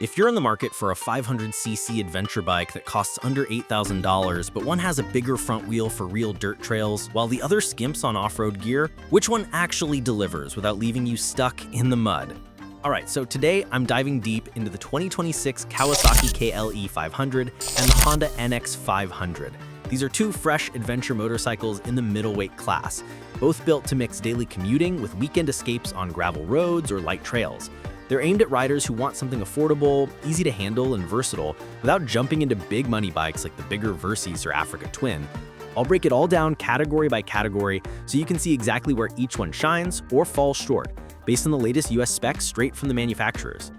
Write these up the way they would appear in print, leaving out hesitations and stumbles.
If you're in the market for a 500cc adventure bike that costs under $8,000, but one has a bigger front wheel for real dirt trails, while the other skimps on off-road gear, which one actually delivers without leaving you stuck in the mud? Alright, so today I'm diving deep into the 2026 Kawasaki KLE500 and the Honda NX500. These are two fresh adventure motorcycles in the middleweight class, both built to mix daily commuting with weekend escapes on gravel roads or light trails. They're aimed at riders who want something affordable, easy to handle, and versatile without jumping into big money bikes like the bigger Versys or Africa Twin. I'll break it all down category by category so you can see exactly where each one shines or falls short, based on the latest US specs straight from the manufacturers.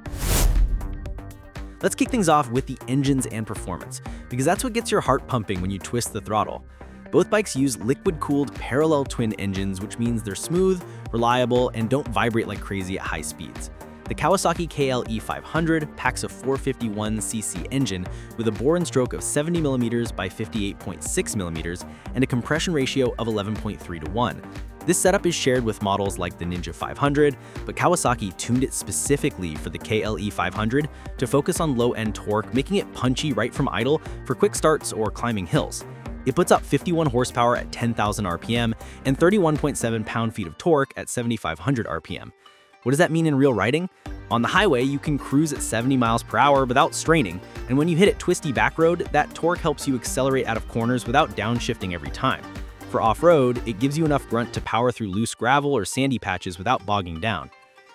Let's kick things off with the engines and performance, because that's what gets your heart pumping when you twist the throttle. Both bikes use liquid-cooled parallel twin engines, which means they're smooth, reliable, and don't vibrate like crazy at high speeds. The Kawasaki KLE500 packs a 451cc engine with a bore and stroke of 70mm by 58.6mm and a compression ratio of 11.3 to 1. This setup is shared with models like the Ninja 500, but Kawasaki tuned it specifically for the KLE500 to focus on low-end torque, making it punchy right from idle for quick starts or climbing hills. It puts out 51 horsepower at 10,000 RPM and 31.7 pound-feet of torque at 7,500 RPM. What does that mean in real riding? On the highway, you can cruise at 70 miles per hour without straining, and when you hit a twisty back road, that torque helps you accelerate out of corners without downshifting every time. For off-road, it gives you enough grunt to power through loose gravel or sandy patches without bogging down.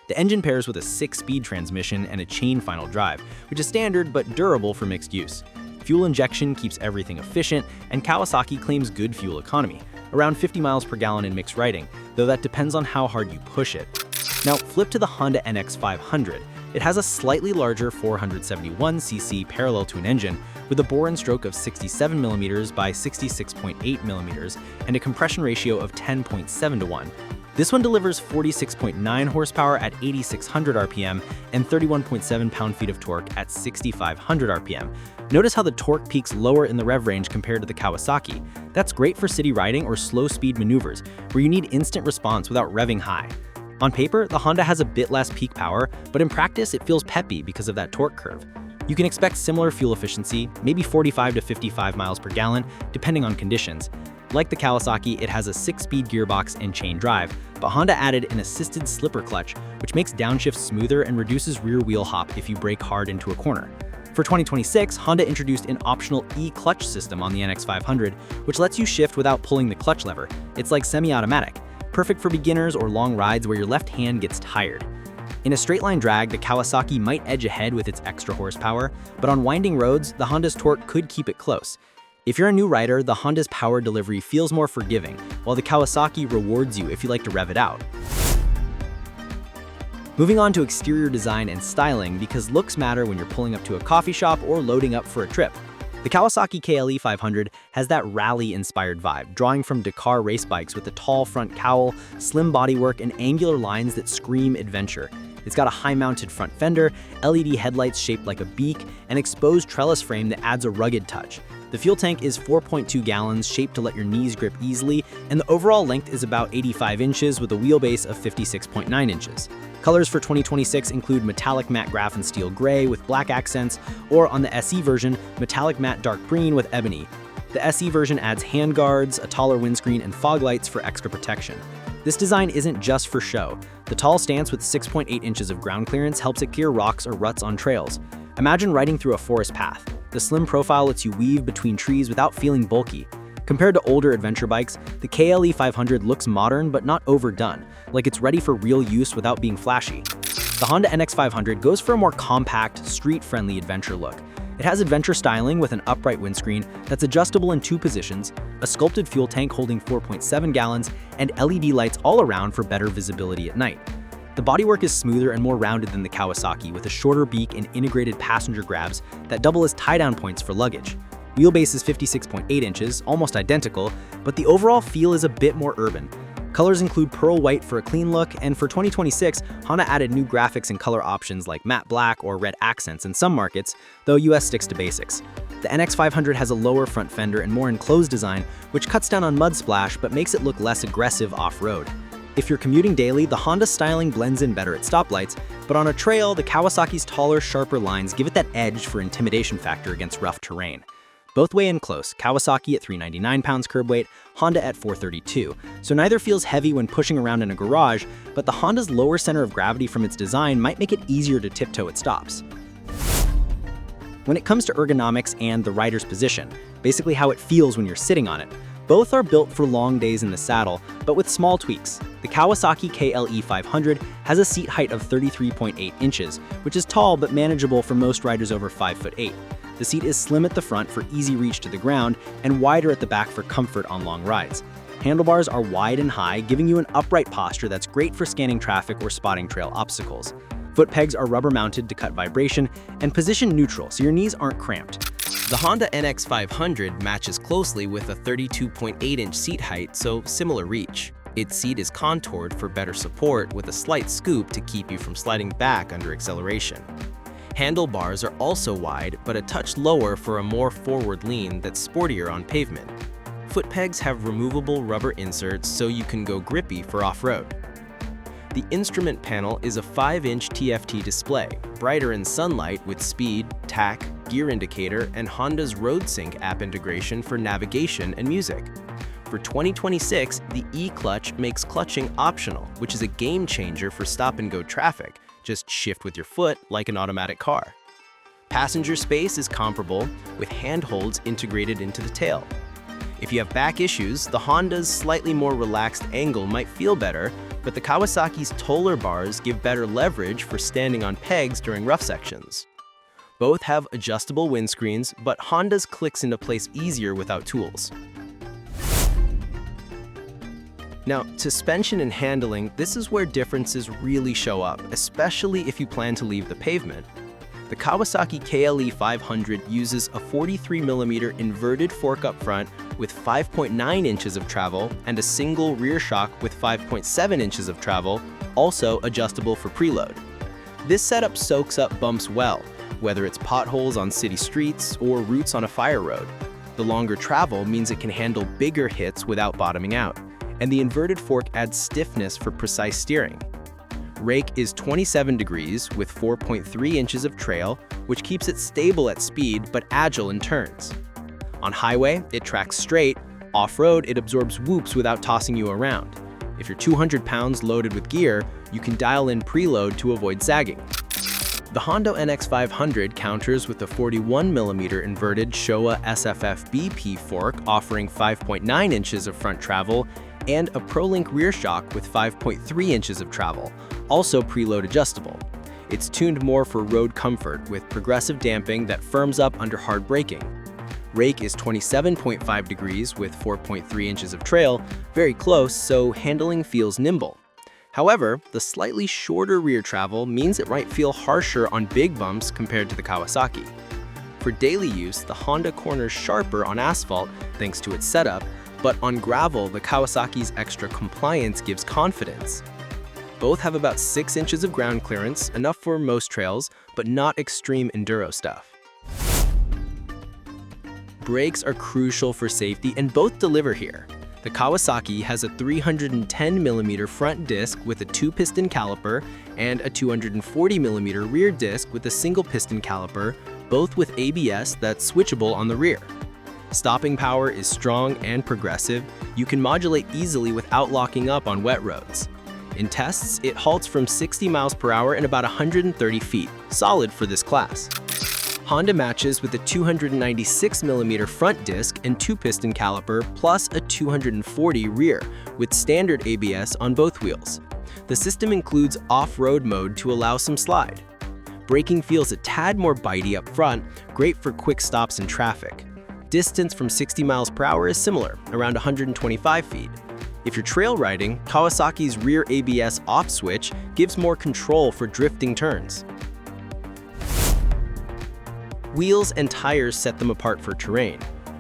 The engine pairs with a 6-speed transmission and a chain final drive, which is standard but durable for mixed use. Fuel injection keeps everything efficient, and Kawasaki claims good fuel economy, around 50 miles per gallon in mixed riding, though that depends on how hard you push it. Now flip to the Honda NX500. It has a slightly larger 471cc parallel twin engine with a bore and stroke of 67mm by 66.8mm and a compression ratio of 10.7 to 1. This one delivers 46.9 horsepower at 8,600 RPM and 31.7 pound-feet of torque at 6,500 RPM. Notice how the torque peaks lower in the rev range compared to the Kawasaki. That's great for city riding or slow-speed maneuvers, where you need instant response without revving high. On paper, the Honda has a bit less peak power, but in practice it feels peppy because of that torque curve. You can expect similar fuel efficiency, maybe 45 to 55 miles per gallon, depending on conditions. Like the Kawasaki, it has a 6-speed gearbox and chain drive, but Honda added an assisted slipper clutch, which makes downshifts smoother and reduces rear wheel hop if you brake hard into a corner. For 2026, Honda introduced an optional e-clutch system on the NX500, which lets you shift without pulling the clutch lever. It's like semi-automatic, perfect for beginners or long rides where your left hand gets tired. In a straight-line drag, the Kawasaki might edge ahead with its extra horsepower, but on winding roads, the Honda's torque could keep it close. If you're a new rider, the Honda's power delivery feels more forgiving, while the Kawasaki rewards you if you like to rev it out. Moving on to exterior design and styling, because looks matter when you're pulling up to a coffee shop or loading up for a trip. The Kawasaki KLE500 has that rally-inspired vibe, drawing from Dakar race bikes with a tall front cowl, slim bodywork, and angular lines that scream adventure. It's got a high-mounted front fender, LED headlights shaped like a beak, and exposed trellis frame that adds a rugged touch. The fuel tank is 4.2 gallons, shaped to let your knees grip easily, and the overall length is about 85 inches with a wheelbase of 56.9 inches. Colors for 2026 include metallic matte graphene steel gray with black accents, or on the SE version, metallic matte dark green with ebony. The SE version adds handguards, a taller windscreen, and fog lights for extra protection. This design isn't just for show. The tall stance with 6.8 inches of ground clearance helps it clear rocks or ruts on trails. Imagine riding through a forest path. The slim profile lets you weave between trees without feeling bulky. Compared to older adventure bikes, the KLE500 looks modern but not overdone, like it's ready for real use without being flashy. The Honda NX500 goes for a more compact, street-friendly adventure look. It has adventure styling with an upright windscreen that's adjustable in 2 positions, a sculpted fuel tank holding 4.7 gallons, and LED lights all around for better visibility at night. The bodywork is smoother and more rounded than the Kawasaki, with a shorter beak and integrated passenger grabs that double as tie-down points for luggage. Wheelbase is 56.8 inches, almost identical, but the overall feel is a bit more urban. Colors include pearl white for a clean look, and for 2026, Honda added new graphics and color options like matte black or red accents in some markets, though US sticks to basics. The NX500 has a lower front fender and more enclosed design, which cuts down on mud splash but makes it look less aggressive off-road. If you're commuting daily, the Honda styling blends in better at stoplights, but on a trail, the Kawasaki's taller, sharper lines give it that edge for intimidation factor against rough terrain. Both weigh in close, Kawasaki at 399 pounds curb weight, Honda at 432, so neither feels heavy when pushing around in a garage, but the Honda's lower center of gravity from its design might make it easier to tiptoe at stops. When it comes to ergonomics and the rider's position, basically how it feels when you're sitting on it, both are built for long days in the saddle, but with small tweaks. The Kawasaki KLE500 has a seat height of 33.8 inches, which is tall but manageable for most riders over 5'8". The seat is slim at the front for easy reach to the ground and wider at the back for comfort on long rides. Handlebars are wide and high, giving you an upright posture that's great for scanning traffic or spotting trail obstacles. Foot pegs are rubber mounted to cut vibration and position neutral so your knees aren't cramped. The Honda NX500 matches closely with a 32.8-inch seat height, so similar reach. Its seat is contoured for better support with a slight scoop to keep you from sliding back under acceleration. Handlebars are also wide, but a touch lower for a more forward lean that's sportier on pavement. Foot pegs have removable rubber inserts so you can go grippy for off-road. The instrument panel is a 5-inch TFT display, brighter in sunlight with speed, tach, gear indicator, and Honda's RoadSync app integration for navigation and music. For 2026, the e-clutch makes clutching optional, which is a game changer for stop-and-go traffic. Just shift with your foot like an automatic car. Passenger space is comparable, with handholds integrated into the tail. If you have back issues, the Honda's slightly more relaxed angle might feel better, but the Kawasaki's taller bars give better leverage for standing on pegs during rough sections. Both have adjustable windscreens, but Honda's clicks into place easier without tools. Now, suspension and handling, this is where differences really show up, especially if you plan to leave the pavement. The Kawasaki KLE500 uses a 43mm inverted fork up front with 5.9 inches of travel and a single rear shock with 5.7 inches of travel, also adjustable for preload. This setup soaks up bumps well, whether it's potholes on city streets or roots on a fire road. The longer travel means it can handle bigger hits without bottoming out, and the inverted fork adds stiffness for precise steering. Rake is 27 degrees with 4.3 inches of trail, which keeps it stable at speed but agile in turns. On highway, it tracks straight. Off-road, it absorbs whoops without tossing you around. If you're 200 pounds loaded with gear, you can dial in preload to avoid sagging. The Honda NX500 counters with a 41mm inverted Showa SFF BP fork offering 5.9 inches of front travel and a ProLink rear shock with 5.3 inches of travel, also preload adjustable. It's tuned more for road comfort with progressive damping that firms up under hard braking. Rake is 27.5 degrees with 4.3 inches of trail, very close, so handling feels nimble. However, the slightly shorter rear travel means it might feel harsher on big bumps compared to the Kawasaki. For daily use, the Honda corners sharper on asphalt thanks to its setup, but on gravel, the Kawasaki's extra compliance gives confidence. Both have about 6 inches of ground clearance, enough for most trails, but not extreme enduro stuff. Brakes are crucial for safety and both deliver here. The Kawasaki has a 310mm front disc with a 2-piston caliper and a 240mm rear disc with a single-piston caliper, both with ABS that's switchable on the rear. Stopping power is strong and progressive. You can modulate easily without locking up on wet roads. In tests, it halts from 60 miles per hour in about 130 feet, solid for this class. Honda matches with a 296mm front disc and 2-piston caliper plus a 240 rear, with standard ABS on both wheels. The system includes off-road mode to allow some slide. Braking feels a tad more bitey up front, great for quick stops in traffic. Distance from 60 miles per hour is similar, around 125 feet. If you're trail riding, Kawasaki's rear ABS off switch gives more control for drifting turns. Wheels and tires set them apart for terrain.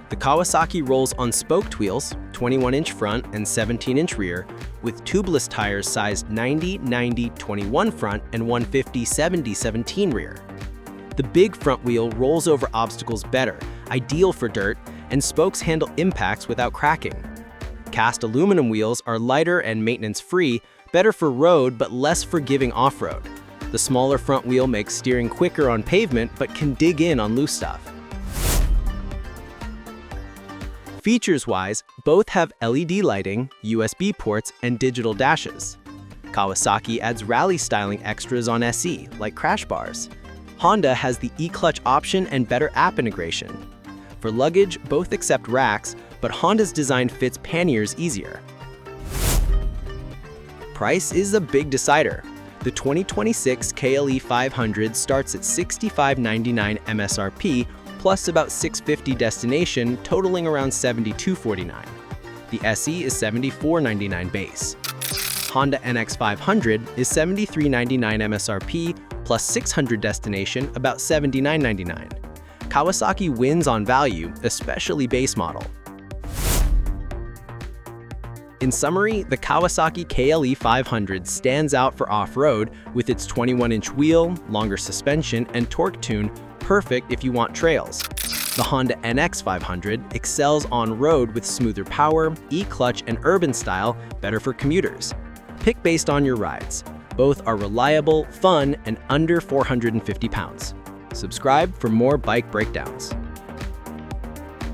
The Kawasaki rolls on spoked wheels, 21-inch front and 17-inch rear, with tubeless tires sized 90-90-21 front and 150-70-17 rear. The big front wheel rolls over obstacles better, ideal for dirt, and spokes handle impacts without cracking. cast aluminum wheels are lighter and maintenance-free, better for road but less forgiving off-road. The smaller front wheel makes steering quicker on pavement but can dig in on loose stuff. Features-wise, both have LED lighting, USB ports, and digital dashes. Kawasaki adds rally styling extras on SE, like crash bars. Honda has the e-clutch option and better app integration. For luggage, both accept racks, but Honda's design fits panniers easier. Price is a big decider. The 2026 KLE500 starts at $65.99 MSRP, plus about $650 destination, totaling around $72.49. The SE is $74.99 base. Honda NX500 is $73.99 MSRP, plus $600 destination, about $79.99. Kawasaki wins on value, especially base model. In summary, the Kawasaki KLE500 stands out for off-road with its 21-inch wheel, longer suspension, and torque tune, perfect if you want trails. The Honda NX500 excels on-road with smoother power, e-clutch, and urban style, better for commuters. Pick based on your rides. Both are reliable, fun, and under 450 pounds. Subscribe for more bike breakdowns.